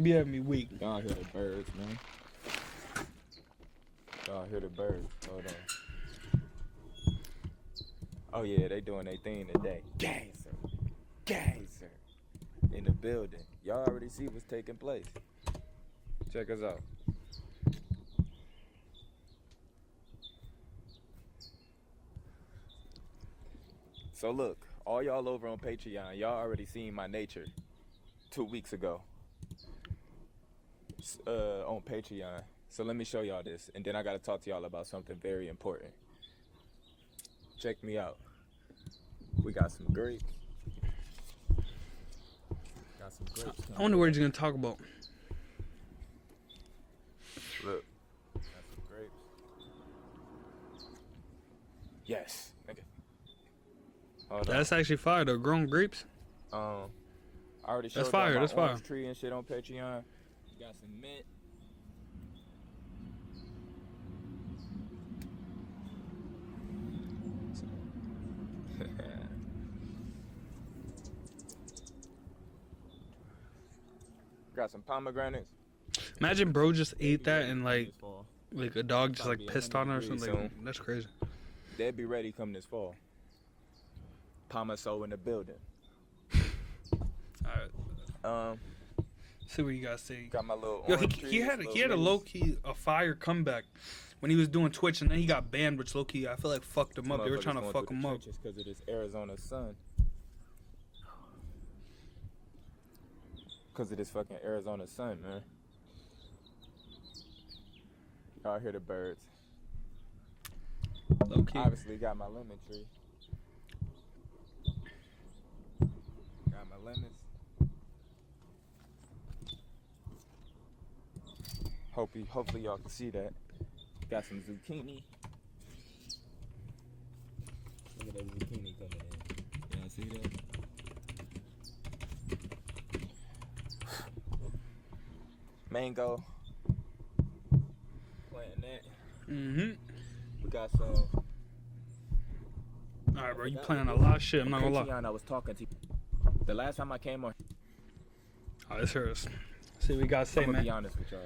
be having me weak. Y'all hear the birds, man. Y'all hear the birds. Hold on. Oh yeah, they doing their thing today. Gangster. Gangster. In the building. Y'all already see what's taking place. Check us out. So look, all y'all over on Patreon, y'all already seen my nature 2 weeks ago on Patreon. So let me show y'all this, and then I gotta talk to y'all about something very important. Check me out. We got some grapes. Got some grapes. I wonder what he's gonna talk about. Look, got some grapes. Yes, nigga. Hold That's on. actually fire though. Grown grapes. I already showed That's fire. y'all my That's fire. orange tree and shit on Patreon. You got some mint. Got some pomegranates. Imagine bro just ate that and like a dog just like pissed on it or something. soon. That's crazy. They'll be ready come this fall. Pomaso in the building. Alright. See what you guys see. Got my little Yo, orange he had trees, a little low key a fire comeback when he was doing Twitch, and then he got banned, which low key I feel like fucked him up. They were trying to fuck him up. Just because of this Arizona sun. Because of this fucking Arizona sun, man. Y'all hear the birds. Low key. Obviously got my lemon tree. Got my lemons. Hopefully y'all can see that. Got some zucchini. Look at that zucchini coming in. Y'all see that? Mango. Planting that. Mm-hmm. We got some. Alright, bro, you planning a lot of shit. I'm not gonna lie. Patreon, I was talking to you. The last time I came on. Alright, let's hear this. See what we gotta say, I'm gonna man. be honest with y'all.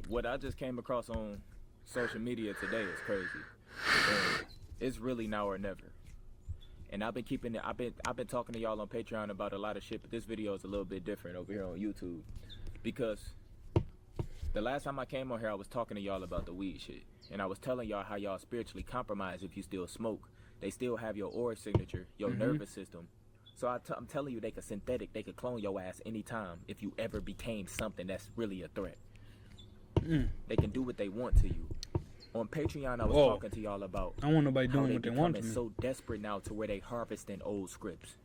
What I just came across on social media today is crazy. And it's really now or never. And I've been keeping it. I've been talking to y'all on Patreon about a lot of shit, but this video is a little bit different over here on YouTube because the last time I came on here, I was talking to y'all about the weed shit, and I was telling y'all how y'all spiritually compromised if you still smoke. They still have your aura signature, your nervous system. So I'm telling you, they could synthetic, they could clone your ass anytime if you ever became something that's really a threat. They can do what they want to you. On Patreon, I was talking to y'all about I don't want nobody how doing they what they want to becoming me. so desperate now to where they harvesting old scripts.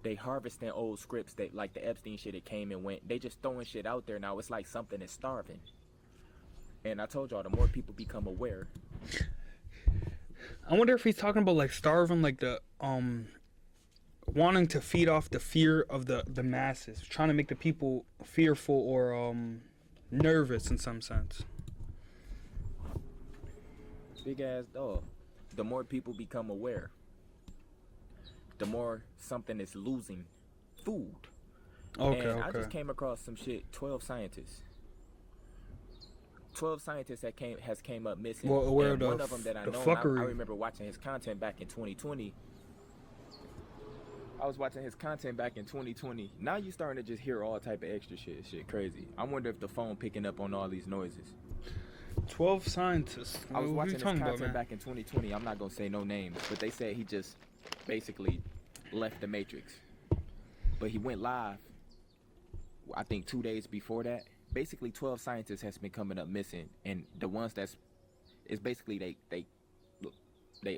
They harvesting old scripts that like the Epstein shit, it came and went. They just throwing shit out there now. It's like something is starving. And I told y'all, the more people become aware. I wonder if he's talking about like starving, like the wanting to feed off the fear of the masses, trying to make the people fearful or nervous in some sense. Big ass dog. The more people become aware, the more something is losing food. Okay, and I okay. just came across some shit. 12 scientists. 12 scientists that came up missing. Well, aware and of one of them that I the know, fuckery. I remember watching his content back in 2020. I was watching his content back in 2020. Now you starting to just hear all type of extra shit. Shit crazy. I wonder if the phone picking up on all these noises. 12 scientists. I was What watching you his talking content about, man? back in 2020. I'm not gonna say no names, but they said he just basically left the Matrix. But he went live, I think 2 days before that. Basically 12 scientists has been coming up missing, and the ones that's is basically they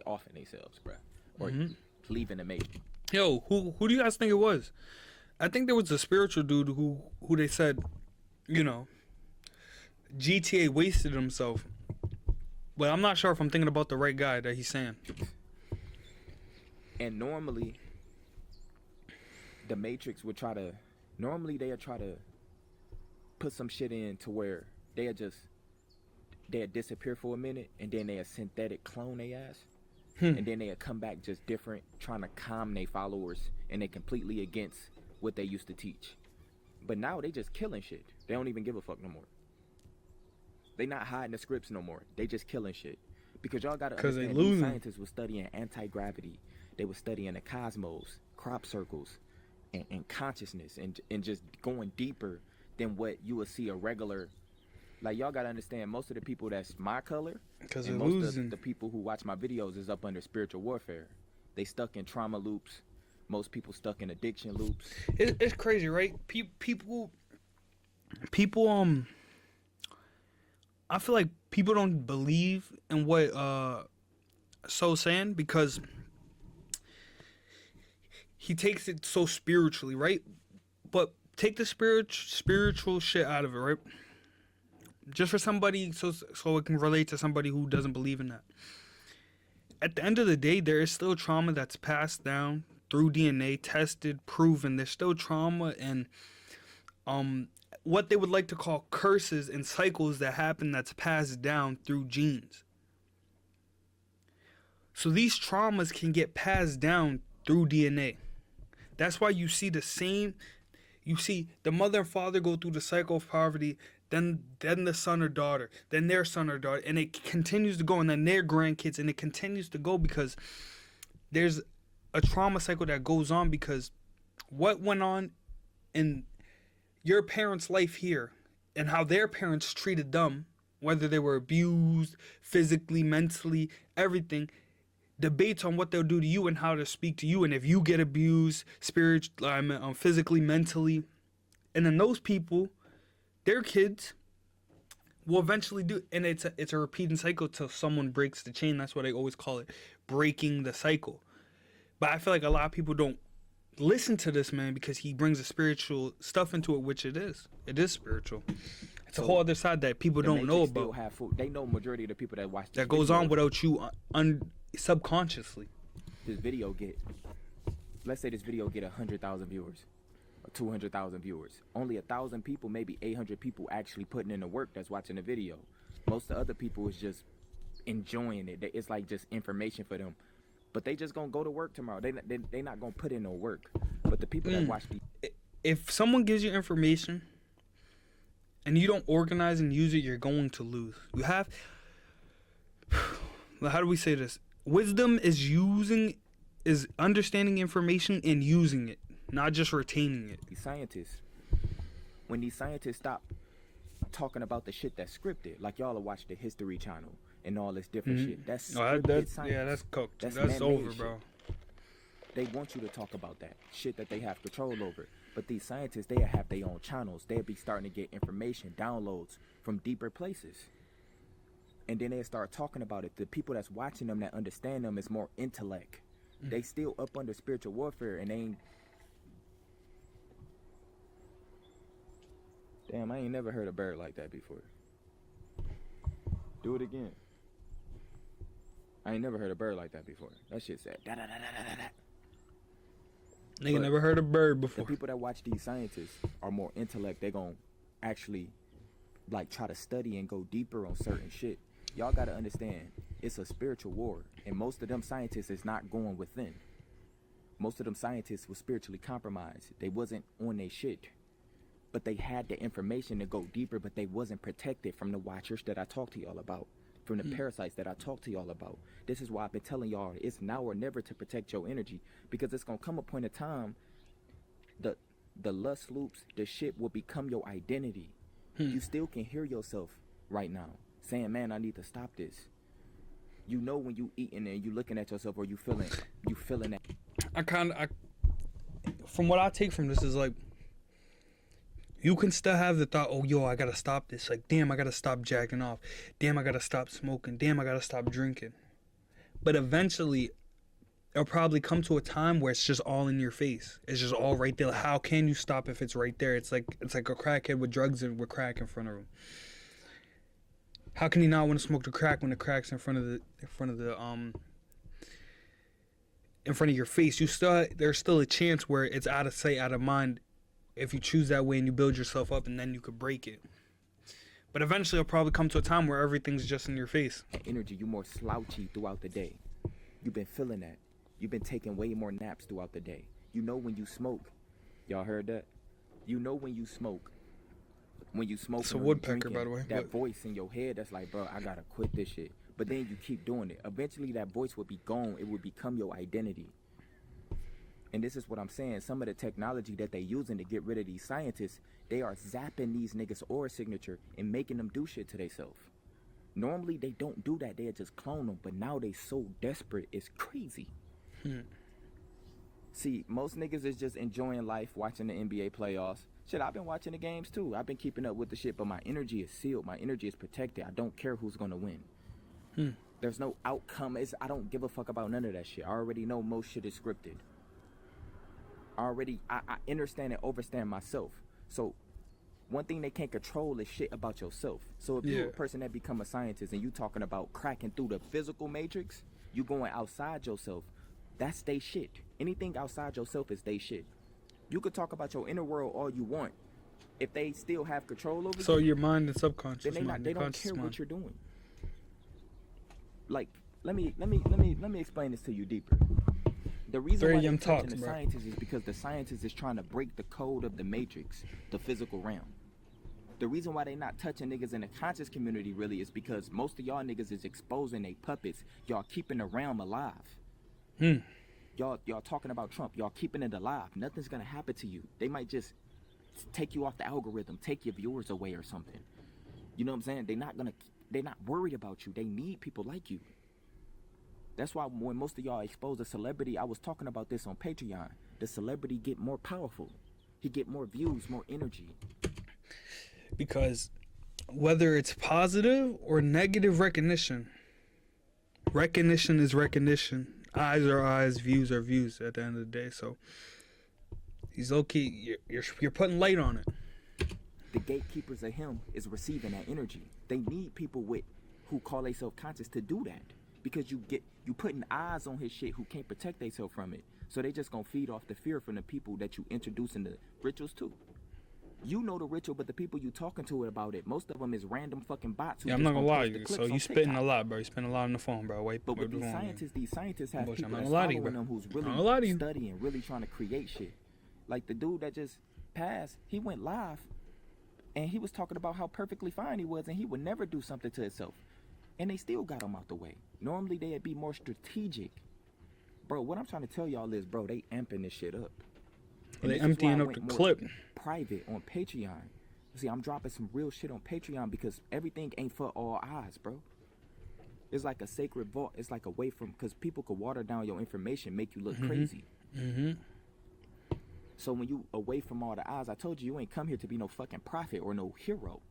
offing themselves, bruh, or leaving the Matrix. Yo, who do you guys think it was? I think there was a spiritual dude who they said, you know, GTA wasted himself. But I'm not sure if I'm thinking about the right guy that he's saying. And normally, the Matrix would try to, they'll try to put some shit in to where they'll disappear for a minute, and then they'll synthetic clone their ass. And then they'll come back just different, trying to calm their followers and they completely against what they used to teach. But now they just killing shit. They don't even give a fuck no more. They not hiding the scripts no more. They just killing shit. Because y'all gotta understand, these scientists were studying anti-gravity. They were studying the cosmos, crop circles, and consciousness, and just going deeper than what you would see a regular. Like, y'all gotta understand, most of the people that's my color, and most of the people who watch my videos is up under spiritual warfare. They stuck in trauma loops. Most people stuck in addiction loops. It's crazy, right? People. I feel like people don't believe in what So's saying because he takes it so spiritually, right? But take the spiritual shit out of it, right? Just for somebody, so it can relate to somebody who doesn't believe in that. At the end of the day, there is still trauma that's passed down through DNA, tested, proven. There's still trauma and what they would like to call curses and cycles that happen that's passed down through genes. So these traumas can get passed down through DNA. That's why you see the same, you see the mother and father go through the cycle of poverty, then the son or daughter, then their son or daughter, and it continues to go, and then their grandkids, and it continues to go because there's a trauma cycle that goes on because what went on in your parents' life here and how their parents treated them, whether they were abused, physically, mentally, everything, debates on what they'll do to you and how to speak to you, and if you get abused, physically, mentally, and then those people, their kids will eventually do, and it's a repeating cycle till someone breaks the chain. That's what I always call it, breaking the cycle. But I feel like a lot of people don't listen to this man because he brings a spiritual stuff into it, which it is. It is spiritual. It's a whole other side that people don't know about. They know majority of the people that watch this that goes on without you subconsciously. This video let's say this video get 100,000 viewers or 200,000 viewers. Only 1,000 people, maybe 800 people actually putting in the work that's watching the video. Most of the other people is just enjoying it. It's like just information for them. But they just gonna go to work tomorrow. They not gonna put in no work. But the people that watch if someone gives you information and you don't organize and use it, you're going to lose. You have, how do we say this? Wisdom is understanding information and using it, not just retaining it. When these scientists stop talking about the shit that's scripted, like y'all will watch the History Channel and all this different shit. That's science. Yeah, that's cooked. That's over, bro. They want you to talk about that shit that they have control over. But these scientists, they have their own channels. They'll be starting to get information, downloads from deeper places. And then they start talking about it. The people that's watching them, that understand them, is more intellect. They still up under spiritual warfare, and they ain't. Damn, I ain't never heard a bird like that before. Do it again. I ain't never heard a bird like that before. That shit said da da da da da da. Nigga never heard a bird before. The people that watch these scientists are more intellect. They gon' actually like try to study and go deeper on certain shit. Y'all gotta understand, it's a spiritual war, and most of them scientists is not going within. Most of them scientists were spiritually compromised. They wasn't on their shit, but they had the information to go deeper, but they wasn't protected from the watchers that I talked to y'all about, from the parasites that I talked to y'all about. This is why I've been telling y'all, it's now or never to protect your energy, because it's gonna come a point in time, the lust loops, the shit will become your identity. You still can hear yourself right now saying, man, I need to stop this. You know when you eating and you looking at yourself, or you feeling that. From what I take from this is like, you can still have the thought, oh, yo, I gotta stop this. Like, damn, I gotta stop jacking off. Damn, I gotta stop smoking. Damn, I gotta stop drinking. But eventually, it'll probably come to a time where it's just all in your face. It's just all right there. How can you stop if it's right there? It's like a crackhead with drugs and with crack in front of him. How can he not want to smoke the crack when the crack's in front of your face? There's still a chance where it's out of sight, out of mind, if you choose that way and you build yourself up, and then you could break it. But eventually it'll probably come to a time where everything's just in your face. Energy, you're more slouchy throughout the day. You've been feeling that. You've been taking way more naps throughout the day. You know when you smoke. Y'all heard that? You know when you smoke. When you smoke, It's a woodpecker, by the way. that voice in your head that's like, bro, I gotta quit this shit. But then you keep doing it. Eventually, that voice will be gone. It will become your identity. And this is what I'm saying. Some of the technology that they using to get rid of these scientists, they are zapping these niggas' aura signature and making them do shit to themselves. Normally, they don't do that. They'll just clone them. But now they so desperate, it's crazy. See, most niggas is just enjoying life, watching the NBA playoffs. Shit, I've been watching the games too. I've been keeping up with the shit, but my energy is sealed. My energy is protected. I don't care who's gonna win. There's no outcome. I don't give a fuck about none of that shit. I already know most shit is scripted. I understand and overstand myself. So one thing they can't control is shit about yourself. So if you're a person that become a scientist and you talking about cracking through the physical matrix, you going outside yourself, that's they shit. Anything outside yourself is they shit. You could talk about your inner world all you want. If they still have control over So you, your mind and subconscious then mind. they don't conscious care mind. what you're doing. Like, let me explain this to you deeper. The reason Very why young they're touching talks, the bro. scientists is because the scientist is trying to break the code of the matrix, the physical realm. The reason why they not touching niggas in the conscious community really is because most of y'all niggas is exposing they puppets. Y'all keeping the realm alive. Y'all talking about Trump. Y'all keeping it alive. Nothing's gonna happen to you. They might just take you off the algorithm, take your viewers away or something. You know what I'm saying? They're not worried about you. They need people like you. That's why when most of y'all expose a celebrity, I was talking about this on Patreon. The celebrity get more powerful. He get more views, more energy. Because whether it's positive or negative recognition is recognition. Eyes are eyes, views are views at the end of the day. So he's low-key, you're putting light on it. The gatekeepers of him is receiving that energy. They need people who call themselves conscious to do that. Because you putting eyes on his shit who can't protect themselves from it. So they just gonna feed off the fear from the people that you introducing the rituals to. You know the ritual, but the people you talking to about it, most of them is random fucking bots. Yeah, I'm not gonna lie to you. So you spitting a lot, bro. You spitting a lot on the phone, bro. But with these scientists have people that's lie to you, following bro. them who's I'm not gonna lie to really you. studying, really trying to create shit. Like the dude that just passed, he went live, and he was talking about how perfectly fine he was, and he would never do something to himself. And they still got him out the way. Normally they'd be more strategic. Bro, what I'm trying to tell y'all is, bro, they amping this shit up. And They this is why emptying I up went the more clip. private on Patreon. See, I'm dropping some real shit on Patreon because everything ain't for all eyes, bro. It's like a sacred vault. It's like away from, because people could water down your information, make you look crazy. So when you away from all the eyes, I told you ain't come here to be no fucking prophet or no hero.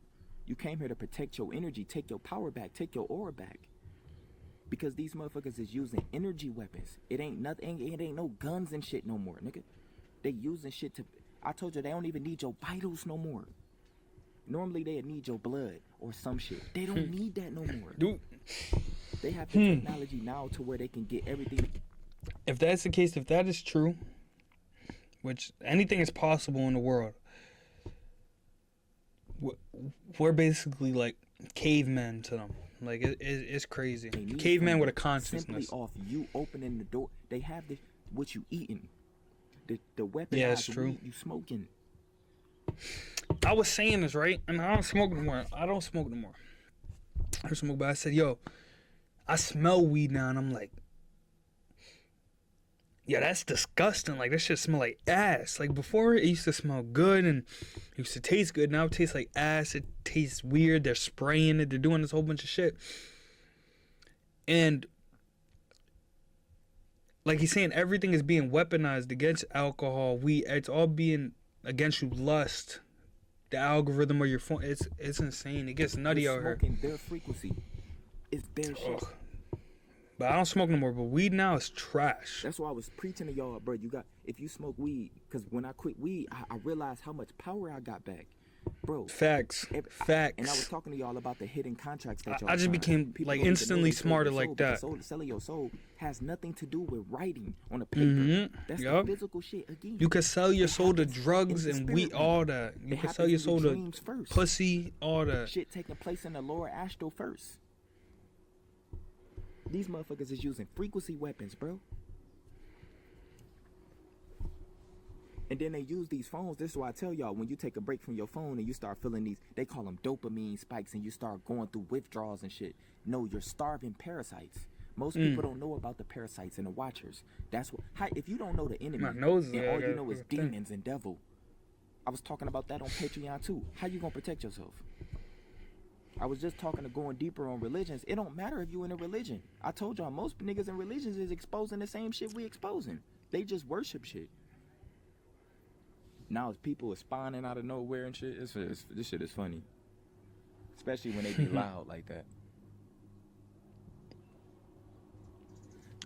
You came here to protect your energy, take your power back, take your aura back. Because these motherfuckers is using energy weapons. It ain't nothing. It ain't no guns and shit no more, nigga. They using shit to. I told you they don't even need your vitals no more. Normally they'd need your blood or some shit. They don't need that no more. Dude, They have the technology now to where they can get everything. if that's the case, if that is true, which anything is possible in the world, we're basically like cavemen to them. Like it's crazy. Caveman with a consciousness. Simply off you opening the door. They have this. What you eating? The weapon. Yeah, it's true. You smoking. I was saying this, right? And I don't smoke no more. I don't smoke no more. I don't smoke, but I said, yo, I smell weed now, and I'm like, yeah, that's disgusting. Like, this shit smell like ass. Like, before, it used to smell good, and it used to taste good. Now it tastes like ass. It tastes weird. They're spraying it. They're doing this whole bunch of shit. And like he's saying, everything is being weaponized against alcohol, weed. It's all being against you, lust. The algorithm of your phone, it's insane. It gets nutty out here. Smoking their frequency. It's their shit. But I don't smoke no more. But weed now is trash. That's why I was preaching to y'all, bro. If you smoke weed, because when I quit weed, I realized how much power I got back, bro. Facts. And I was talking to y'all about the hidden contracts that y'all. I just sign. became People like don't even instantly know they sold smarter their like soul, but that. selling your soul has nothing to do with writing on a paper. That's the physical shit again. You could sell your soul to drugs in the and weed, spirit all that. You could sell your soul to dreams first. pussy, all that. Shit taking place in the lower astral first. These motherfuckers is using frequency weapons, bro. And then they use these phones. This is why I tell y'all, when you take a break from your phone and you start feeling these, they call them dopamine spikes, and you start going through withdrawals and shit. No, you're starving parasites. Most people don't know about the parasites and the watchers. That's what. If you don't know the enemy, and all you know is demons and devil. I was talking about that on Patreon too. How you gonna protect yourself? I was just talking to going deeper on religions. It don't matter if you in a religion. I told y'all, most niggas in religions is exposing the same shit we exposing. They just worship shit. Now people are spawning out of nowhere and shit. This shit is funny. Especially when they be loud like that.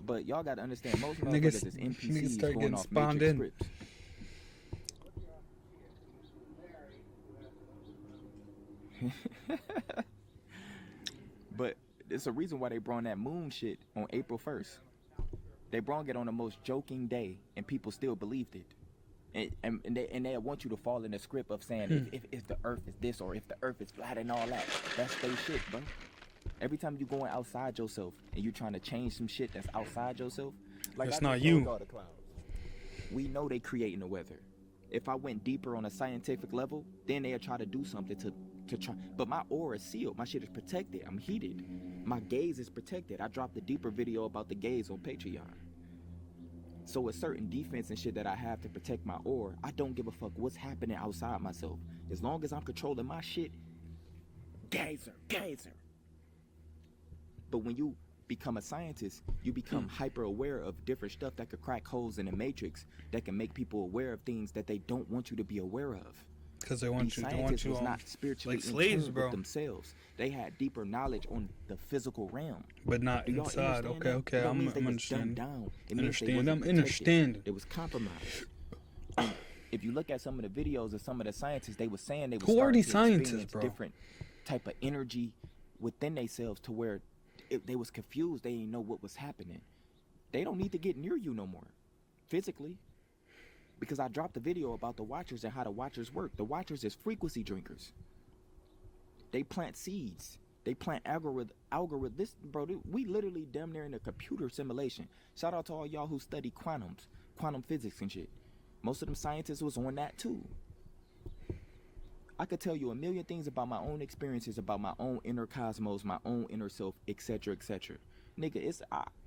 But y'all gotta understand, most motherfuckers is NPCs going off matrix scripts. But it's a reason why they brought that moon shit on April 1st. They brought it on the most joking day, and people still believed it. And they want you to fall in the script of saying if the earth is this or if the earth is flat and all that. That's they shit, bro. Every time you going outside yourself and you trying to change some shit that's outside yourself, like that's not you. All the clouds. We know they creating the weather. If I went deeper on a scientific level, then they'll try to do something to try. But my aura is sealed. My shit is protected. I'm heated. My gaze is protected. I dropped a deeper video about the gaze on Patreon. So a certain defense and shit that I have to protect my aura, I don't give a fuck what's happening outside myself. As long as I'm controlling my shit, gazer. But when you become a scientist, you become hyper aware of different stuff that could crack holes in the matrix, that can make people aware of things that they don't want you to be aware of. Because they want you was not spiritually like slaves, bro. With themselves. They had deeper knowledge on the physical realm, but not inside. Okay, I'm understanding. I'm understanding. It was compromised. If you look at some of the videos of some of the scientists, they were saying they were who are these scientists, bro? Different type of energy within themselves to where they was confused. They didn't know what was happening. They don't need to get near you no more, physically. Because I dropped a video about the Watchers and how the Watchers work. The Watchers is frequency drinkers. They plant seeds. They plant algorithm. This, bro, we literally damn near in a computer simulation. Shout out to all y'all who study quantum physics and shit. Most of them scientists was on that too. I could tell you a million things about my own experiences, about my own inner cosmos, my own inner self, etc., etc. Nigga, it's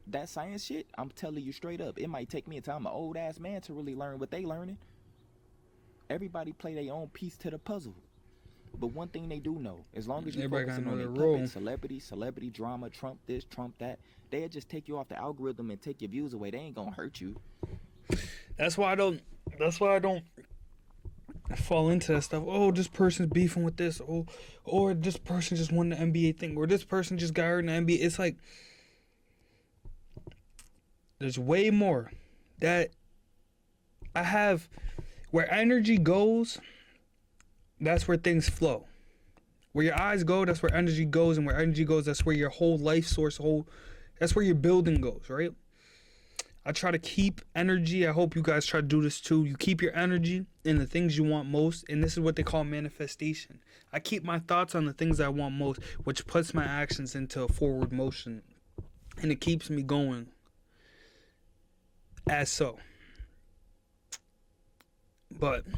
that science shit, I'm telling you straight up, it might take me until I'm an old ass man to really learn what they learning. Everybody play their own piece to the puzzle. But one thing they do know, as long as you're focusing on their puppet, celebrity drama, Trump this, Trump that, they'll just take you off the algorithm and take your views away. They ain't gonna hurt you. That's why I don't fall into that stuff. Oh, this person's beefing with this. Oh, or this person just won the NBA thing. Or this person just got hurt in the NBA. It's like, there's way more that I have. Where energy goes, that's where things flow. Where your eyes go, that's where energy goes. And where energy goes, that's where your whole life source, that's where your building goes, right? I try to keep energy. I hope you guys try to do this too. You keep your energy in the things you want most. And this is what they call manifestation. I keep my thoughts on the things I want most, which puts my actions into a forward motion. And it keeps me going. As so. But let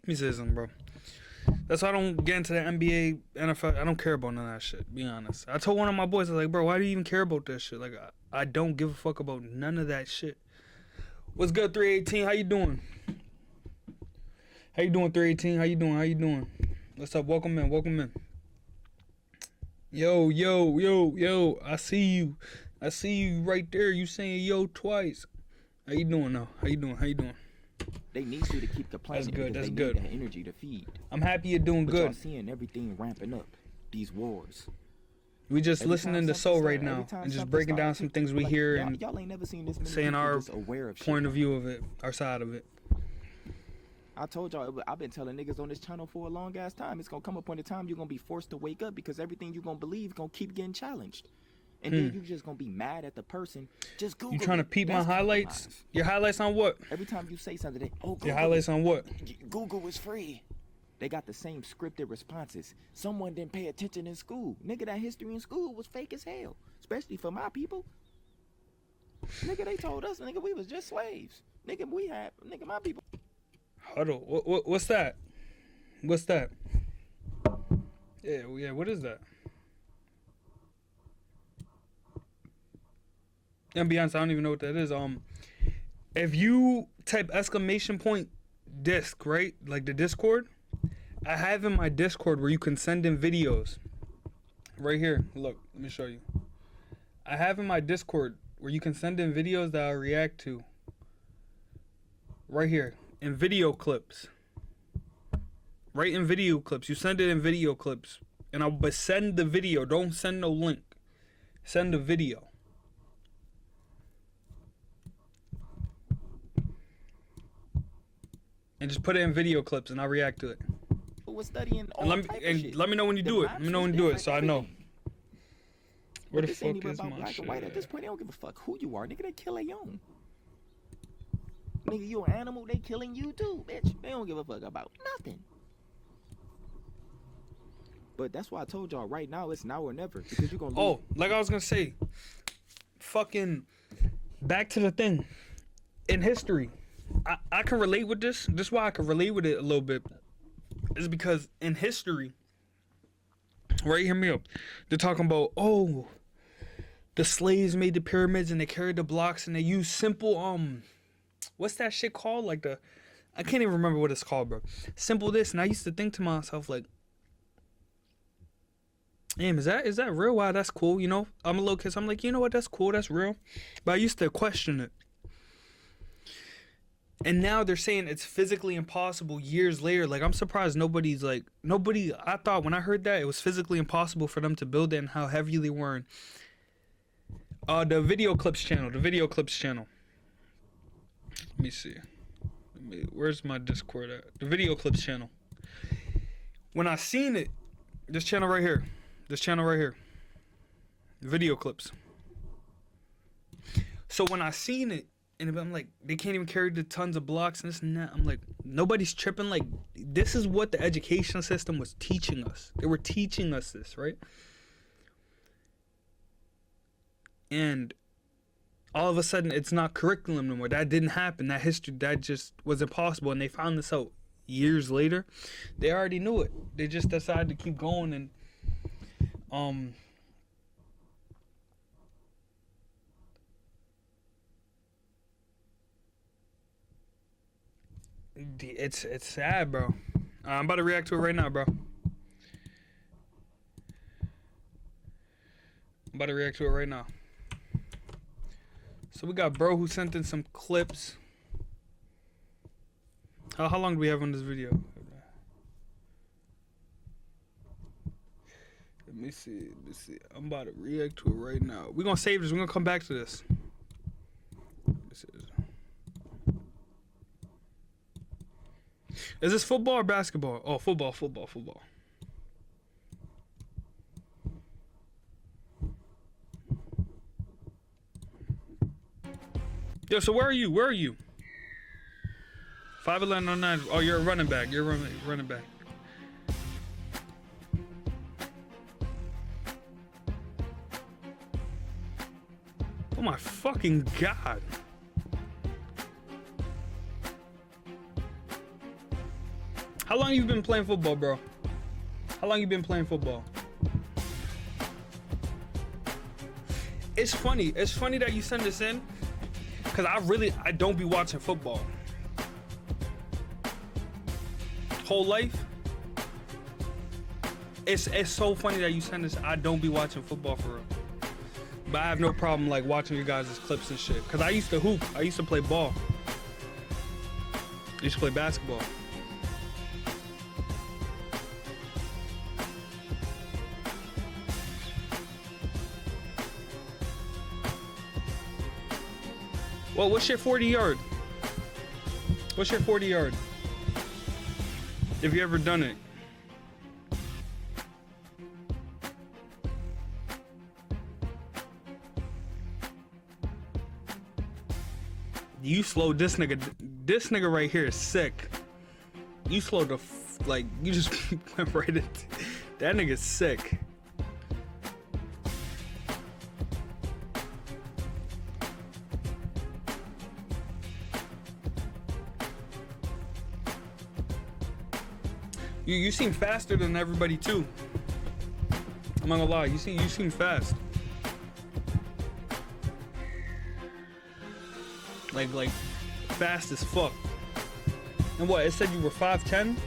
me say something, bro. That's why I don't get into the NBA, NFL. I don't care about none of that shit, be honest. I told one of my boys, I was like, bro, why do you even care about that shit? Like, I don't give a fuck about none of that shit. What's good, 318? How you doing? How you doing, 318? How you doing? What's up? Welcome in. Yo. I see you. I see you right there. You saying yo twice. How you doing now? How you doing? They need you to keep complaining. That's they good. Need that energy to feed. I'm happy you're doing but good. Y'all seeing everything ramping up. These wars. We just listening to Soul right now and just breaking down some things we hear and y'all ain't never seen this many saying our aware of point of view of it, our side of it. I told y'all, I've been telling niggas on this channel for a long ass time. It's gonna come up on the time you're gonna be forced to wake up because everything you're gonna believe is gonna keep getting challenged. And then you just gonna be mad at the person. Just Google. You trying to peep my highlights? Your highlights on what? Every time you say something, your highlights on what? Google is free. They got the same scripted responses. Someone didn't pay attention in school. Nigga, that history in school was fake as hell. Especially for my people. Nigga, they told us, nigga, we was just slaves. Nigga, my people. Huddle. What's that? What's that? Yeah. What is that? And be honest, I don't even know what that is. If you type exclamation point disc, right? Like the Discord, I have in my Discord where you can send in videos. Right here. Look, let me show you. I have in my Discord where you can send in videos that I'll react to. Right here. In video clips. Right in video clips. You send it in video clips. And but send the video. Don't send no link. Send the video. And just put it in video clips and I'll react to it. Who was studying all And let me know when you do it. Let me know when you do it so I know. Where the fuck is my black shit? and white. At this point, they don't give a fuck who you are. Nigga, they kill a young. Nigga, you an animal, they killing you too, bitch. They don't give a fuck about nothing. But that's why I told y'all right now, it's now or never. Because you're gonna lose. Oh, like I was gonna say, fucking back to the thing. In history, I can relate with this. This is why I can relate with it a little bit. Is because in history, right, hear me up. They're talking about, oh, the slaves made the pyramids and they carried the blocks and they used simple what's that shit called? Like I can't even remember what it's called, bro. Simple this, and I used to think to myself like, damn, is that real? Wow, that's cool. You know, I'm a little kid, so I'm like, you know what? That's cool. That's real. But I used to question it. And now they're saying it's physically impossible years later. Like, I'm surprised nobody, I thought when I heard that, it was physically impossible for them to build it and how heavy they were. The video clips channel. Let me see. Where's my Discord at? The video clips channel. When I seen it, this channel right here. Video clips. So when I seen it, and I'm like, they can't even carry the tons of blocks and this and that. I'm like, nobody's tripping. Like, this is what the education system was teaching us. They were teaching us this, right? And all of a sudden, it's not curriculum no more. That didn't happen. That history, that just was impossible. And they found this out years later. They already knew it. They just decided to keep going and, it's sad, bro. I'm about to react to it right now, bro. So we got bro who sent in some clips. How long do we have on this video? Let me see. I'm about to react to it right now. We're gonna save this. We're gonna come back to this. Is this football or basketball? Oh, football. Yo, so where are you? 5'11", Oh, you're a running back. Running back. Oh my fucking god. How long you been playing football, bro? It's funny that you send this in, cause I don't be watching football. Whole life. It's so funny that you send this. I don't be watching football for real. But I have no problem like watching your guys' clips and shit. Cause I used to hoop. I used to play ball. I used to play basketball. Well, what's your 40 yard? If you ever done it. You slow this nigga. This nigga right here is sick. You slowed you just went right into. That nigga's sick. You seem faster than everybody too. I'm not gonna lie, you seem fast. Like fast as fuck. And what, it said you were 5'10"?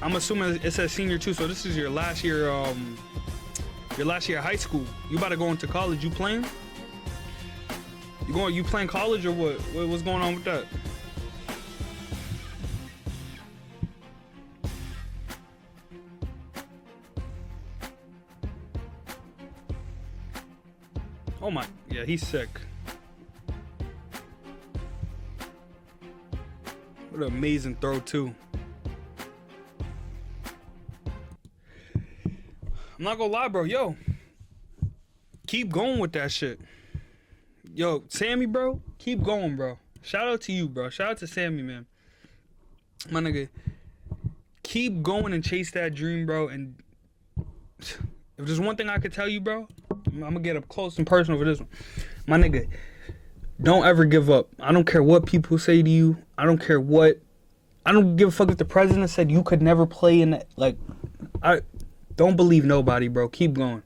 I'm assuming it says senior too, so this is your last year of high school. You about to go into college, you playing? You playing college or what? What's going on with that? Oh my, yeah, he's sick. What an amazing throw too. I'm not gonna lie, bro. Yo, keep going with that shit. Yo, Sammy, bro, keep going, bro. Shout out to you, bro. Shout out to Sammy, man. My nigga, keep going and chase that dream, bro. And if there's one thing I could tell you, bro, I'm gonna get up close and personal for this one. My nigga, don't ever give up. I don't care what people say to you. I don't care what. I don't give a fuck if the president said you could never play in that. Like, I don't believe nobody, bro. Keep going.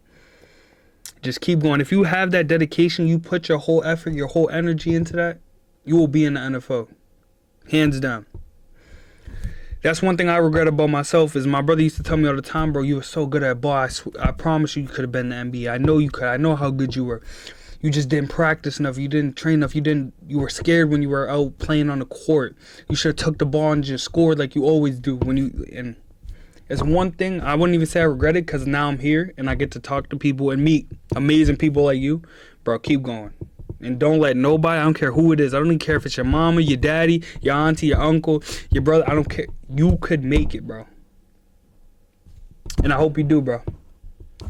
Just keep going. If you have that dedication, you put your whole effort, your whole energy into that, you will be in the NFL. Hands down. That's one thing I regret about myself is my brother used to tell me all the time, bro, you were so good at ball. I promise you could have been in the NBA. I know you could. I know how good you were. You just didn't practice enough. You didn't train enough. You were scared when you were out playing on the court. You should have took the ball and just scored like you always do. And it's one thing, I wouldn't even say I regret it because now I'm here and I get to talk to people and meet amazing people like you. Bro, keep going. And don't let nobody, I don't care who it is. I don't even care if it's your mama, your daddy, your auntie, your uncle, your brother. I don't care. You could make it, bro. And I hope you do, bro.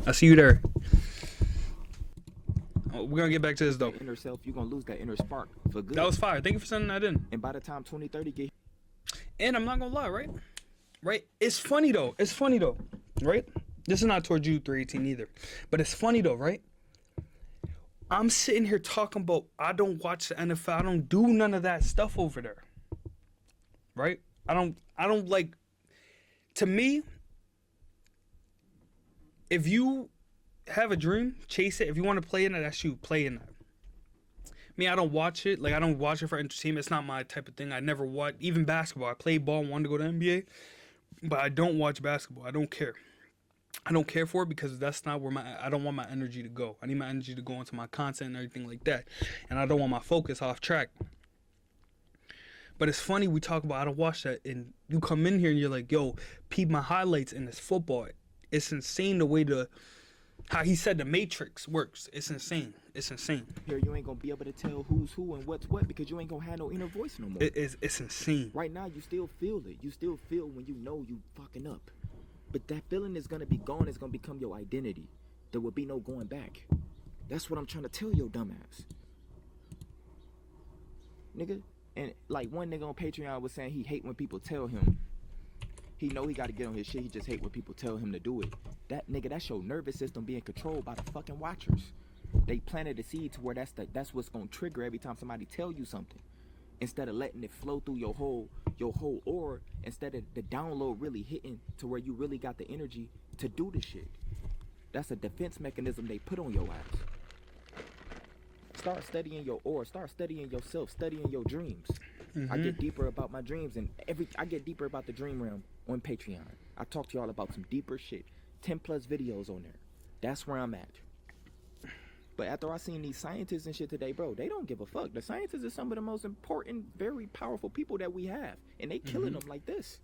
I'll see you there. Oh, we're going to get back to this, though. Inner self, you're going to lose that inner spark for good. That was fire. Thank you for sending that in. And by the time 2030 get... And I'm not going to lie, right? Right? It's funny, though. Right? This is not towards you, 318, either. But it's funny, though, right? I'm sitting here talking about I don't watch the NFL. I don't do none of that stuff over there. Right? I don't like, to me, if you have a dream, chase it. If you want to play in it, that's you. Play in that. Me, I don't watch it. Like, I don't watch it for entertainment. It's not my type of thing. I never watch, even basketball. I played ball and wanted to go to NBA, but I don't watch basketball. I don't care. I don't care for it because that's not where I don't want my energy to go. I need my energy to go into my content and everything like that. And I don't want my focus off track. But it's funny we talk about I don't watch that and you come in here and you're like, yo, peep my highlights in this football. It's insane the way how he said the Matrix works. It's insane. It's insane. Here you ain't gonna be able to tell who's who and what's what because you ain't gonna have no inner voice no more. It's insane. Right now you still feel it. You still feel when you know you fucking up. But that feeling is gonna be gone. It's gonna become your identity. There will be no going back. That's what I'm trying to tell your dumbass. Nigga. And like one nigga on Patreon was saying he hate when people tell him. He know he gotta get on his shit. He just hate when people tell him to do it. That nigga, that's your nervous system being controlled by the fucking watchers. They planted a seed to where that's what's gonna trigger every time somebody tell you something. Instead of letting it flow through your whole aura, instead of the download really hitting to where you really got the energy to do the shit. That's a defense mechanism they put on your ass. Start studying your aura, start studying yourself, studying your dreams. Mm-hmm. I get deeper about my dreams and I get deeper about the dream realm on Patreon. I talk to y'all about some deeper shit. 10 plus videos on there. That's where I'm at. But after I seen these scientists and shit today, bro, they don't give a fuck. The scientists are some of the most important, very powerful people that we have. And they killing them like this.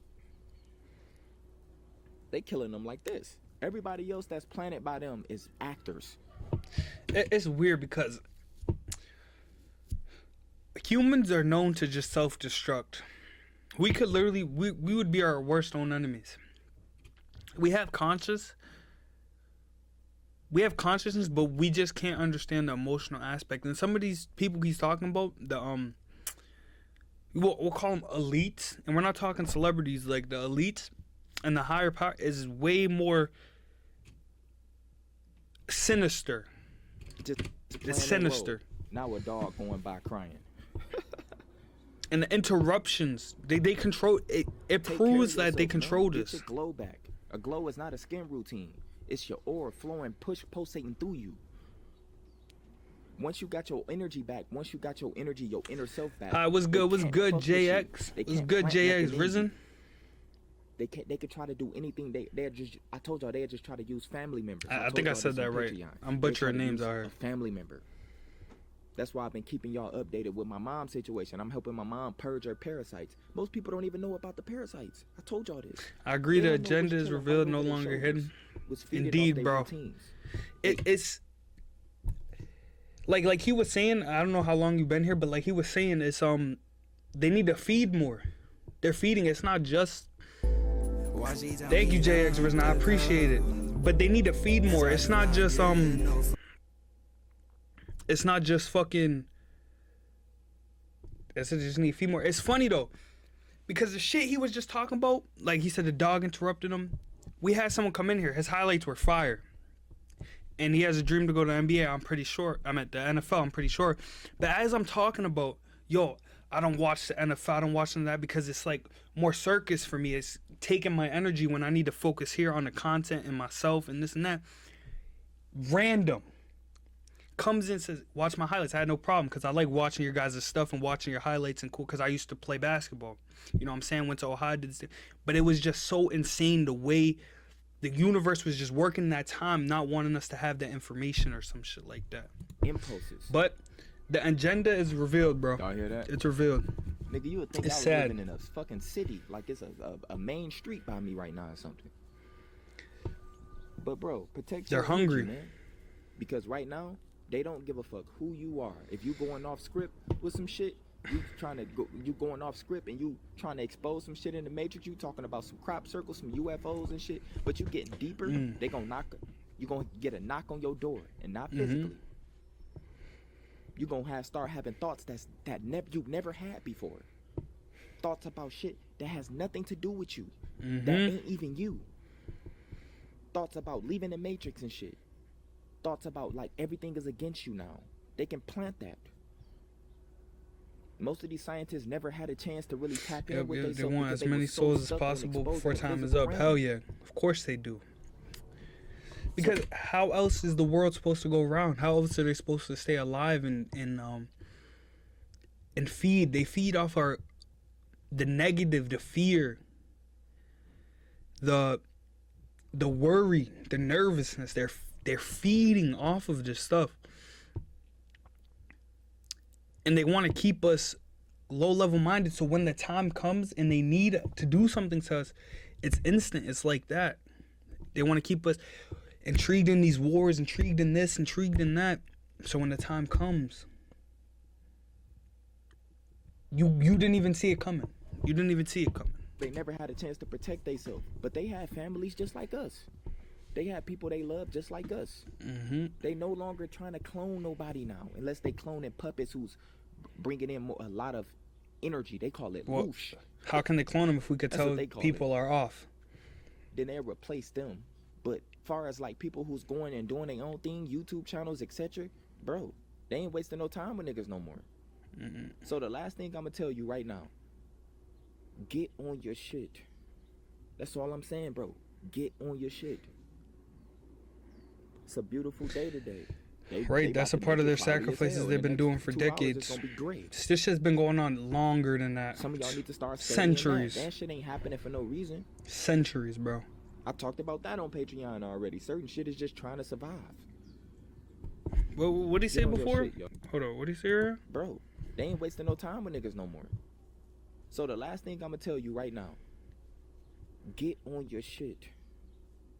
They killing them like this. Everybody else that's planted by them is actors. It's weird because humans are known to just self-destruct. We could literally, we would be our worst own enemies. We have consciousness, but we just can't understand the emotional aspect. And some of these people he's talking about, we'll call them elites, and we're not talking celebrities. Like the elites and the higher power is way more sinister. It's sinister. Now a dog going by crying. And the interruptions, they control it. It Take proves care of that they yourself, man. control Get this. your glow back. A glow is not a skin routine. It's your aura flowing, pulsating through you. Once you got your energy back, once you got your energy, your inner self back. What's good? What's good, JX? They What's can't good, plant nothing JX? in Risen? you. They could try to do anything. They're just. I told y'all they're just try to use family members. I told think I y'all said this that on right. Patreon. I'm They butchering try to names use out here. A family member. That's why I've been keeping y'all updated with my mom's situation. I'm helping my mom purge her parasites. Most people don't even know about the parasites. I told y'all this. I agree. They The don't know agenda which is killer revealed, all no over their longer shoulders hidden. was feeding off Indeed, their bro. routines. It's like he was saying. I don't know how long you've been here, but like he was saying, it's they need to feed more. They're feeding. It's not just. Thank you, JX Risen. I appreciate it. But they need to feed more. It's not just It's not just fucking. They just need to feed more. It's funny though, because the shit he was just talking about, like he said, the dog interrupted him. We had someone come in here. His highlights were fire, and he has a dream to go to the NBA. I'm pretty sure. I'm at the NFL. I'm pretty sure. But as I'm talking about, yo, I don't watch the NFL. I don't watch none of that because it's like more circus for me. It's taking my energy when I need to focus here on the content and myself and this and that. Random comes in and says, watch my highlights. I had no problem because I like watching your guys' stuff and watching your highlights and cool because I used to play basketball. You know what I'm saying? Went to Ohio, did this. But it was just so insane the way the universe was just working that time, not wanting us to have that information or some shit like that. Impulses. But the agenda is revealed, bro. Y'all hear that? It's revealed. Nigga, you would think It's I was sad. living in a fucking city, like it's a main street by me right now or something. But bro, protect They're your hungry. energy, man. Because right now, they don't give a fuck who you are. If you going off script with some shit, you going off script and you trying to expose some shit in the Matrix, you talking about some crop circles, some UFOs and shit, but you getting deeper, they gonna you gonna get a knock on your door, and not physically. You gonna start having thoughts you've never had before. Thoughts about shit that has nothing to do with you. That ain't even you. Thoughts about leaving the Matrix and shit. Thoughts about like everything is against you now. They can plant that. Most of these scientists never had a chance to really tap in with They themselves. want as many souls as possible before time is up. Hell yeah. Of course they do. Because how else is the world supposed to go around? How else are they supposed to stay alive and feed? They feed off the negative, the fear, the worry, the nervousness. They're feeding off of this stuff. And they want to keep us low level minded, so when the time comes and they need to do something to us, it's instant. It's like that. They want to keep us intrigued in these wars, intrigued in this, intrigued in that. So when the time comes, you didn't even see it coming. You didn't even see it coming. They never had a chance to protect themselves, but they had families just like us. They had people they love just like us. They no longer trying to clone nobody now, unless they cloning puppets who's bringing in a lot of energy. They call it whoosh. How can they clone them if we could That's tell what they call people are off? Then they replace them. But far as like people who's going and doing their own thing, YouTube channels, etc., bro, they ain't wasting no time with niggas no more. So the last thing I'm gonna tell you right now, get on your shit. That's all I'm saying, bro. Get on your shit. It's a beautiful day today. Right, that's a part of their sacrifices they've been doing for decades. This shit's been going on longer than that. Some of y'all need to start studying centuries. That shit ain't happening for no reason. Centuries, bro. I talked about that on Patreon already. Certain shit is just trying to survive. Well, what did he say Get on your before? shit, yo. Hold on, what did he say here? Bro, they ain't wasting no time with niggas no more. So the last thing I'm gonna tell you right now, get on your shit.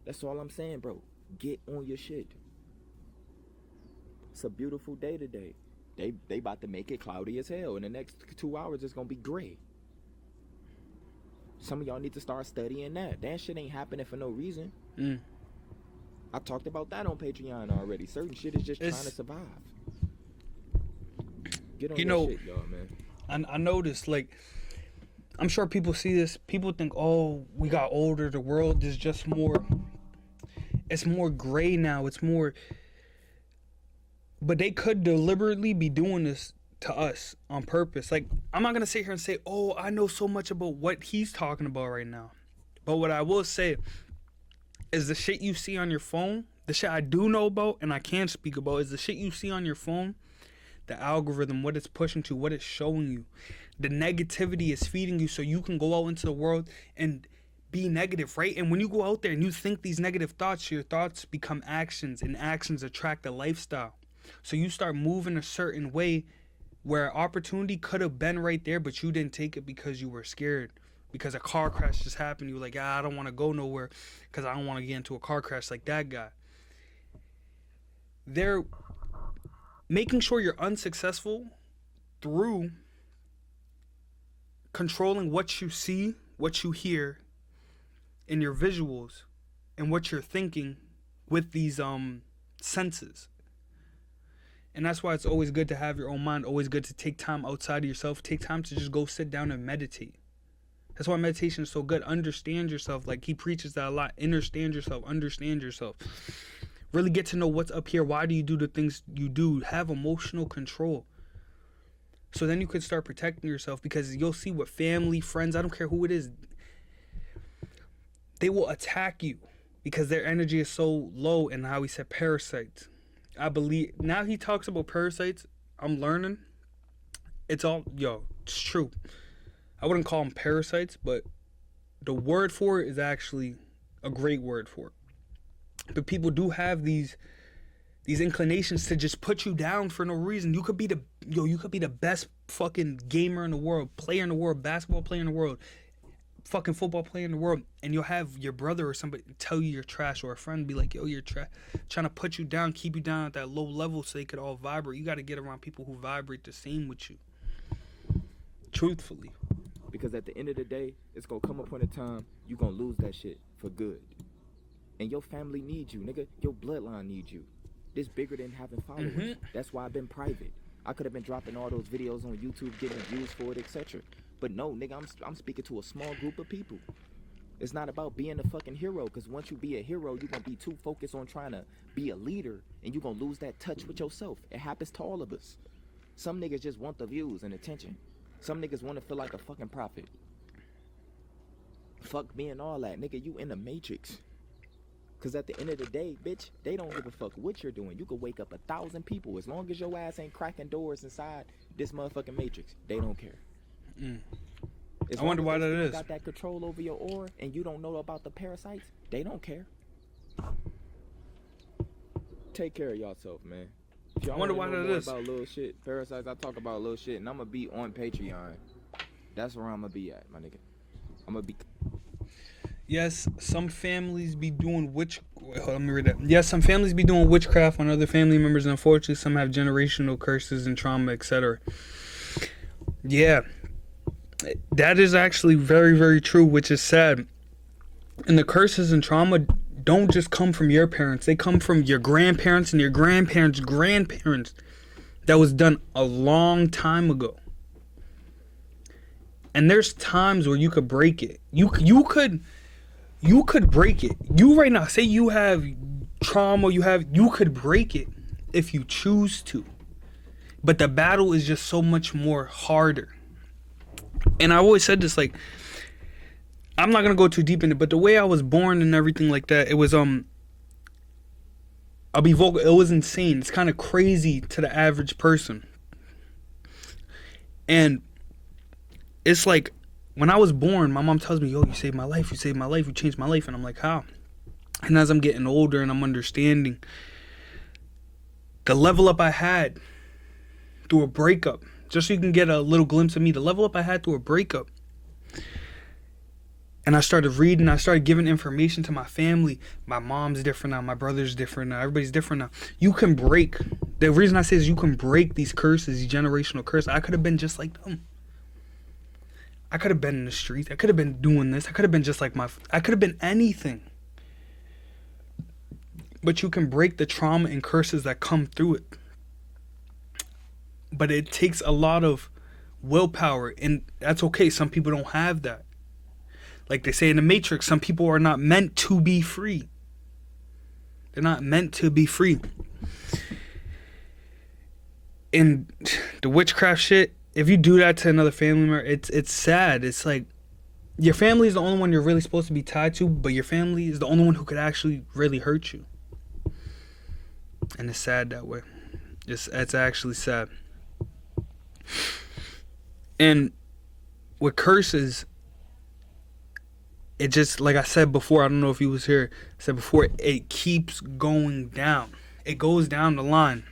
That's all I'm saying, bro. Get on your shit. It's a beautiful day today. They about to make it cloudy as hell. In the next 2 hours, it's gonna be gray. Some of y'all need to start studying that. That shit ain't happening for no reason. I talked about that on Patreon already. Certain shit is just trying to survive. Get on your shit, y'all, man. I noticed, like, I'm sure people see this. People think, oh, we got older. The world is just more. It's more gray now. It's more. But they could deliberately be doing this to us on purpose. Like, I'm not gonna sit here and say, oh, I know so much about what he's talking about right now. But what I will say is the shit you see on your phone, the shit I do know about and I can speak about is the shit you see on your phone, the algorithm, what it's pushing to, what it's showing you. The negativity is feeding you so you can go out into the world and be negative, right? And when you go out there and you think these negative thoughts, your thoughts become actions, and actions attract a lifestyle. So you start moving a certain way where opportunity could have been right there, but you didn't take it because you were scared. Because a car crash just happened. You were like, I don't want to go nowhere because I don't want to get into a car crash like that guy. They're making sure you're unsuccessful through controlling what you see, what you hear, and your visuals, and what you're thinking with these senses. And that's why it's always good to have your own mind, always good to take time outside of yourself, take time to just go sit down and meditate. That's why meditation is so good. Understand yourself. Like he preaches that a lot. Understand yourself. Understand yourself. Really get to know what's up here. Why do you do the things you do? Have emotional control. So then you could start protecting yourself, because you'll see what family, friends, I don't care who it is, they will attack you because their energy is so low. And how he said parasites. I believe now he talks about parasites. I'm learning. It's true. I wouldn't call them parasites, but the word for it is actually a great word for it. But people do have these inclinations to just put you down for no reason. You could be the best fucking gamer in the world, player in the world, basketball player in the world, fucking football player in the world, and you'll have your brother or somebody tell you you're trash, or a friend be like, yo, you're trash, trying to put you down, keep you down at that low level so they could all vibrate. You got to get around people who vibrate the same with you. Truthfully. Because at the end of the day, it's going to come a point in time, you're going to lose that shit for good. And your family needs you, nigga. Your bloodline needs you. This bigger than having followers. Mm-hmm. That's why I've been private. I could have been dropping all those videos on YouTube, getting views for it, etc. But no, nigga, I'm speaking to a small group of people. It's not about being a fucking hero, because once you be a hero, you're going to be too focused on trying to be a leader, and you're going to lose that touch with yourself. It happens to all of us. Some niggas just want the views and attention. Some niggas want to feel like a fucking prophet. Fuck being all that. Nigga, you in the matrix. Because at the end of the day, bitch, they don't give a fuck what you're doing. You could wake up 1,000 people. As long as your ass ain't cracking doors inside this motherfucking matrix, they don't care. I wonder why that is. Got that control over your aura and you don't know about the parasites, they don't care. Take care of yourself, man. I wonder why that is. About little shit, parasites, I talk about little shit, and I'm gonna be on Patreon. That's where I'm gonna be at, my nigga. I'm gonna be. Yes, some families be doing let me read that. Yes, some families be doing witchcraft on other family members, and unfortunately, some have generational curses and trauma, etc. Yeah, that is actually very, very true, which is sad. And the curses and trauma don't just come from your parents. They come from your grandparents and your grandparents' grandparents. That was done a long time ago. And there's times where you could break it. You could break it. You right now, say you have trauma, you could break it if you choose to. But the battle is just so much more harder. And I always said this, like, I'm not gonna go too deep in it, but the way I was born and everything like that, it was I'll be vocal, it was insane. It's kind of crazy to the average person. And it's like, when I was born, my mom tells me, yo, you saved my life, you changed my life. And I'm like, how? And as I'm getting older and I'm understanding the level up I had through a breakup, just so you can get a little glimpse of me, the level up I had through a breakup. And I started reading, I started giving information to my family. My mom's different now, my brother's different now, everybody's different now. You can break. The reason I say is you can break these curses, these generational curses. I could have been just like them. I could have been in the streets. I could have been doing this. I could have been just like I could have been anything. But you can break the trauma and curses that come through it. But it takes a lot of willpower, and that's okay. Some people don't have that. Like they say in the Matrix, some people are not meant to be free. They're not meant to be free. And the witchcraft shit, if you do that to another family member, it's sad. It's like your family is the only one you're really supposed to be tied to, but your family is the only one who could actually really hurt you. And it's sad that way. It's actually sad. And with curses, it just, like I said before, I don't know if you was here, I said before, it keeps going down. It goes down the line.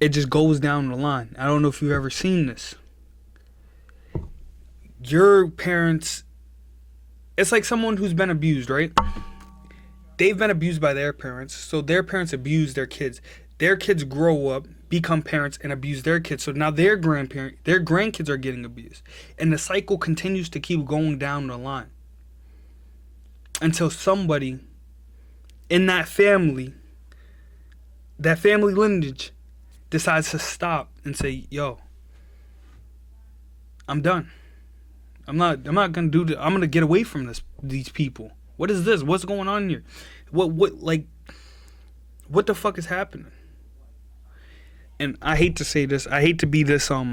It just goes down the line. I don't know if you've ever seen this. Your parents, it's like someone who's been abused, right? They've been abused by their parents, so their parents abuse their kids. Their kids grow up, become parents, and abuse their kids. So now their grandkids are getting abused. And the cycle continues to keep going down the line. Until somebody in that family lineage, decides to stop and say, yo, I'm done. I'm not gonna do this. I'm gonna get away from these people. What is this? What's going on here? What the fuck is happening? And I hate to say this. I hate to be this I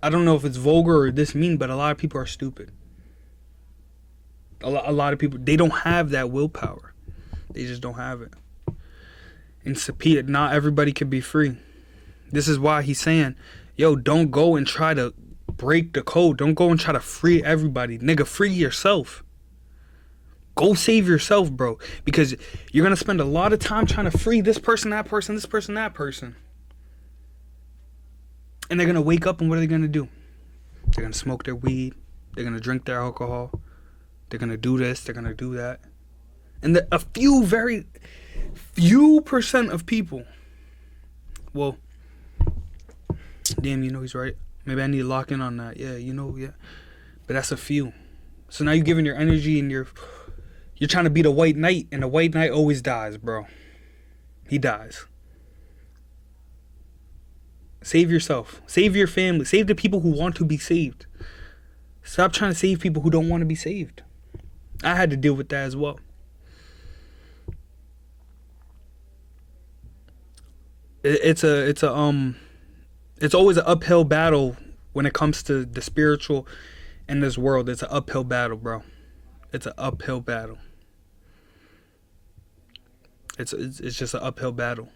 don't know if it's vulgar or this mean, but a lot of people are stupid. A lot of people, they don't have that willpower. They just don't have it. And Sapita, not everybody can be free. This is why he's saying, yo, don't go and try to break the code. Don't go and try to free everybody. Nigga, free yourself. Go save yourself, bro. Because you're going to spend a lot of time trying to free this person, that person, this person, that person. And they're going to wake up, and what are they going to do? They're going to smoke their weed. They're going to drink their alcohol. They're going to do this. They're going to do that. And a few, very few percent of people, well, damn, he's right. Maybe I need to lock in on that. Yeah, yeah. But that's a few. So now you're giving your energy and you're trying to be the white knight, and the white knight always dies, bro. He dies. Save yourself. Save your family. Save the people who want to be saved. Stop trying to save people who don't want to be saved. I had to deal with that as well. It's always an uphill battle when it comes to the spiritual in this world. It's an uphill battle, bro. It's an uphill battle. It's just an uphill battle.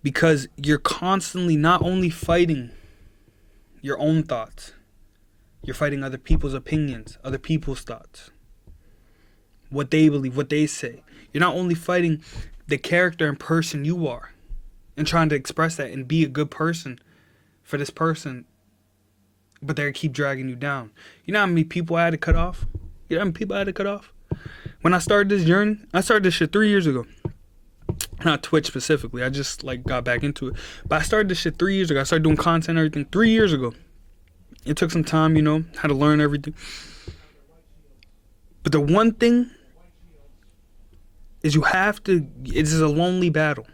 Because you're constantly not only fighting your own thoughts, you're fighting other people's opinions, other people's thoughts, what they believe, what they say. You're not only fighting the character and person you are and trying to express that and be a good person for this person, but they keep dragging you down. You know how many people I had to cut off? You know how many people I had to cut off? When I started this journey, I started this shit 3 years ago. Not Twitch specifically. I just got back into it. But I started this shit 3 years ago. I started doing content and everything 3 years ago. It took some time, had to learn everything. But the one thing is it's a lonely battle.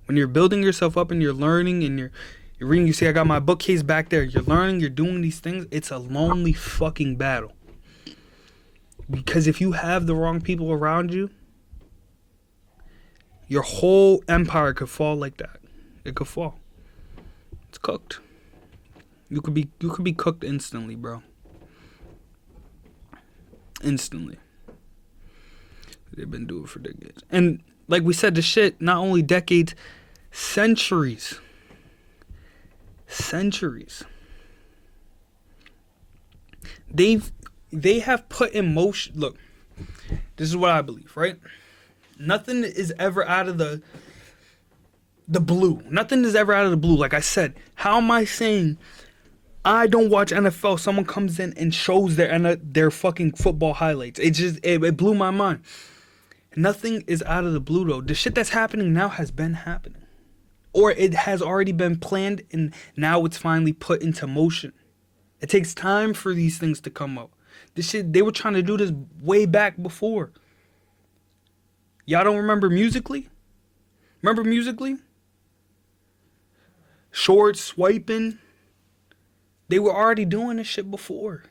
When you're building yourself up and you're learning and you're reading, you see I got my bookcase back there. You're learning, you're doing these things. It's a lonely fucking battle. Because if you have the wrong people around you, your whole empire could fall like that. It could fall. It's cooked. You could be cooked instantly, bro. Instantly. They've been doing it for decades. And like we said, the shit, not only decades, centuries. Centuries. They have put in motion. Look, this is what I believe, right? Nothing is ever out of the blue. Nothing is ever out of the blue. Like I said, how am I saying I don't watch NFL? Someone comes in and shows their fucking football highlights. It blew my mind. Nothing is out of the blue, though. The shit that's happening now has been happening. Or it has already been planned and now it's finally put into motion. It takes time for these things to come up. This shit, they were trying to do this way back before. Y'all don't remember Musically? Remember Musically? Short swiping. They were already doing this shit before.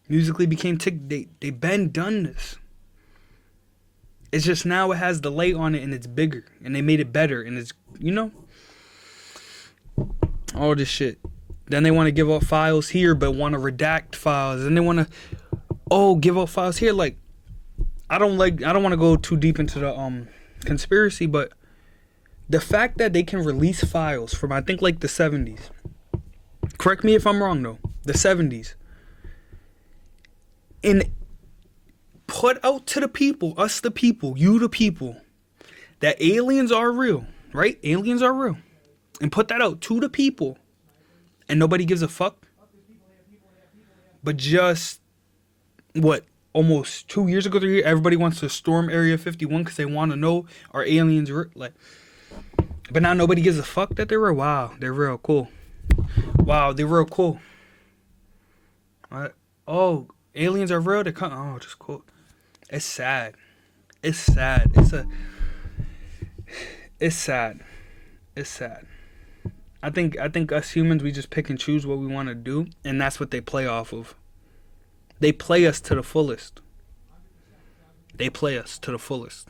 Musically became they been done this. It's just now it has the light on it and it's bigger and they made it better and it's, all this shit. Then they want to give up files here but want to redact files. And they want to give up files here. Like I don't want to go too deep into the conspiracy, but the fact that they can release files from I think like the 70s. Correct me if I'm wrong though. The 70s. And put out to the people, us the people, you the people, that aliens are real, right? Aliens are real. And put that out to the people. And nobody gives a fuck. But just, almost 2 years ago, 3 years, everybody wants to storm Area 51 because they want to know, are aliens real? But now nobody gives a fuck that they're real. Wow, they're real cool. Wow, they're real cool. Oh, aliens are real? Just cool. It's sad. It's sad. It's sad. It's sad. I think us humans, we just pick and choose what we want to do, and that's what they play off of. They play us to the fullest. They play us to the fullest,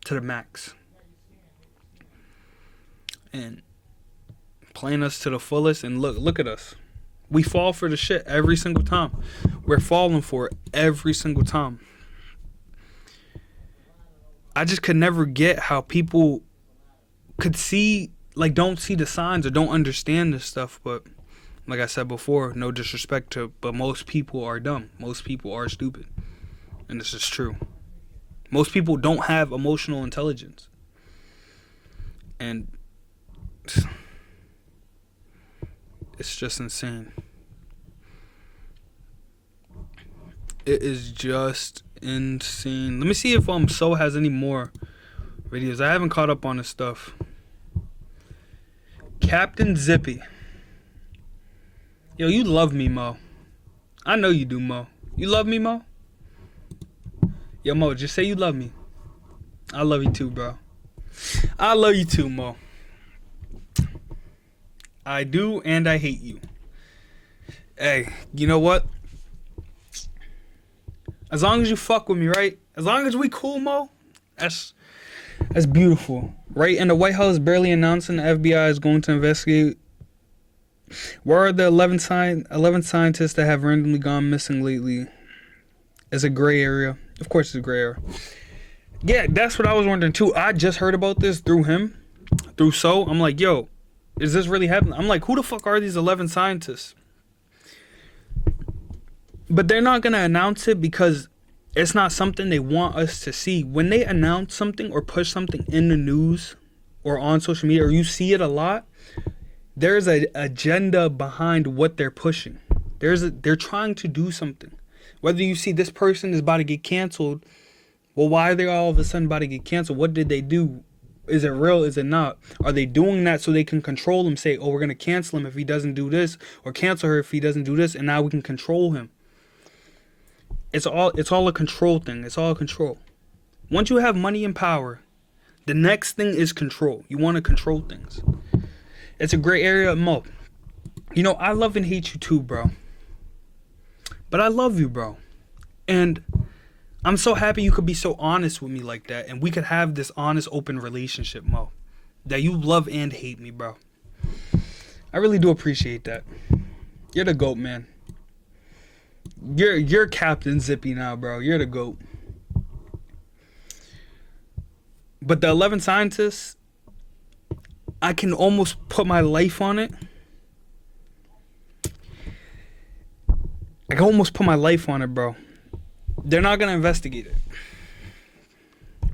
to the max. And playing us to the fullest, and look at us. We fall for the shit every single time. We're falling for it every single time. I just could never get how people could see, don't see the signs or don't understand this stuff. But like I said before, no disrespect but most people are dumb. Most people are stupid. And this is true. Most people don't have emotional intelligence. And it's just insane. It is just insane. Let me see if So has any more videos. I haven't caught up on this stuff. Captain Zippy. Yo, you love me, Mo. I know you do, Mo. You love me, Mo? Yo, Mo, just say you love me. I love you too, bro. I love you too, Mo. I do, and I hate you. Hey, you know what? As long as you fuck with me, right? As long as we cool, Mo, that's beautiful, right? And the White House barely announcing the FBI is going to investigate. Where are the 11 scientists that have randomly gone missing lately? It's a gray area. Of course, it's a gray area. Yeah, that's what I was wondering too. I just heard about this through him, through So. I'm like, yo, is this really happening? I'm like, who the fuck are these 11 scientists? But they're not going to announce it because it's not something they want us to see. When they announce something or push something in the news or on social media, or you see it a lot, there's an agenda behind what they're pushing. They're trying to do something. Whether you see this person is about to get canceled, well, why are they all of a sudden about to get canceled? What did they do? Is it real? Is it not? Are they doing that so they can control him? Say, oh, we're going to cancel him if he doesn't do this, or cancel her if he doesn't do this, and now we can control him. It's all a control thing. It's all control. Once you have money and power, the next thing is control. You want to control things. It's a gray area. Mo, I love and hate you too, bro. But I love you, bro. And I'm so happy you could be so honest with me like that. And we could have this honest, open relationship, Mo. That you love and hate me, bro. I really do appreciate that. You're the GOAT, man. You're Captain Zippy now, bro. You're the GOAT. But the 11 scientists, I can almost put my life on it. I can almost put my life on it, bro. They're not going to investigate it.